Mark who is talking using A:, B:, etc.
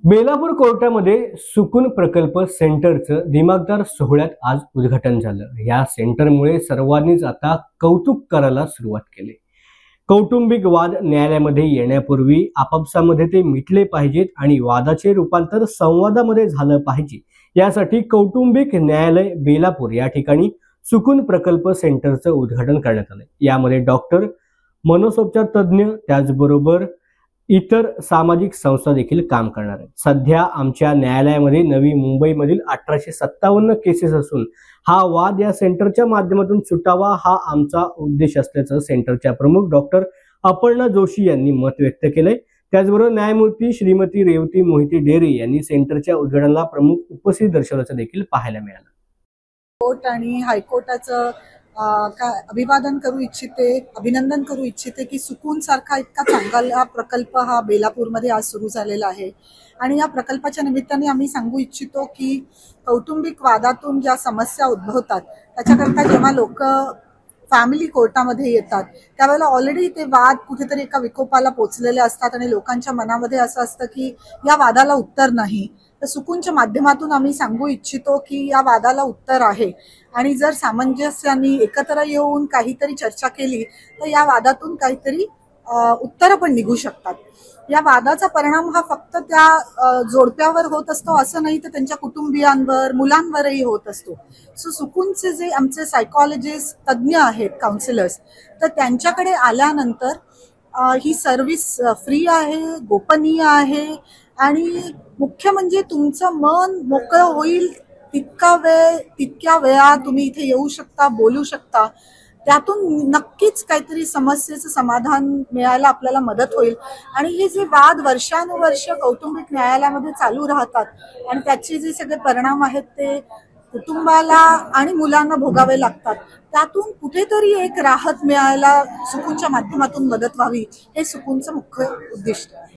A: बेलापूर कोर्टामध्ये सुकून प्रकल्प सेंटरचं दिमागदार सोहळ्यात आज उद्घाटन झालं। या सेंटरमुळे सर्वांनीच आता कौतुक करायला सुरुवात केली। कौटुंबिक वाद न्यायालयामध्ये येण्यापूर्वी आपापसामध्ये ते मिटले पाहिजेत आणि वादाचे रूपांतर संवादामध्ये झालं पाहिजे, यासाठी कौटुंबिक न्यायालय बेलापूर या ठिकाणी सुकून प्रकल्प सेंटरचं उद्घाटन करण्यात आलं। यामध्ये डॉक्टर, मनसोपचार तज्ञ, त्याचबरोबर इतर सामाजिक संस्था देखील काम करणार आहेत। सध्या आमच्या न्यायालयामध्ये नवी मुंबईमधील 1857 केसेस असून हा वाद या सेंटरच्या माध्यमातून सुटावा हा आमचा उद्देश असल्याचं सेंटरच्या प्रमुख डॉक्टर अपर्णा जोशी यांनी मत व्यक्त केलंय। त्याचबरोबर न्यायमूर्ती श्रीमती रेवती मोहिते डेरे यांनी सेंटरच्या उद्घाटनाला प्रमुख उपस्थित दर्शवल्याचं देखील पाहायला मिळालं।
B: कोर्ट आणि हायकोर्टाचं अभिवादन करू इच्छिते, अभिनंदन करू इच्छिते की सुकून सारखा इतका चांगला प्रकल्प हा बेलापूरमध्ये आज सुरू झालेला आहे। आणि या प्रकल्पाच्या निमित्ताने आम्ही सांगू इच्छितो की कौटुंबिक वादातून ज्या समस्या उद्भवतात त्याच्याकरता जेव्हा लोक फॅमिली कोर्टामध्ये येतात त्यावेळेला ऑलरेडी ते वाद कुठेतरी एका विकोपाला पोचलेले असतात आणि लोकांच्या मनामध्ये असं असतं की या वादाला उत्तर नाही। तर सुकूनच्या माध्यमातून आम्ही सांगू इच्छितो की या वादाला उत्तर आहे आणि जर सामंजस्याने एकत्र येऊन काहीतरी चर्चा केली तर या वादातून काहीतरी उत्तर पण निघू शकतात। या वादाचा परिणाम हा फक्त त्या जोडप्यावर होत असतो असं नाही, तर त्यांच्या कुटुंबियांवर, मुलांवरही होत असतो। सो सुकूनचे जे आमचे सायकॉलॉजिस्ट तज्ञ आहेत, काउन्सिलर्स, तर त्यांच्याकडे आल्यानंतर ही सर्व्हिस फ्री आहे, गोपनीय आहे आणि मुख्य म्हणजे तुमचं मन मोकळं होईल तितक्या वेळा तुम्ही इथे येऊ शकता, बोलू शकता। त्यातून नक्कीच काहीतरी समस्येचं समाधान मिळायला आपल्याला मदत होईल। आणि हे जे वाद वर्षानुवर्ष कौटुंबिक न्यायालयामध्ये चालू राहतात आणि त्याचे जे सगळे परिणाम आहेत ते कुटुंबाला आणि मुलांना भोगावे लागतात, त्यातून कुठेतरी एक राहत मिळायला सुकूनच्या माध्यमातून मदत व्हावी, हे सुकूनचं मुख्य उद्दिष्ट आहे।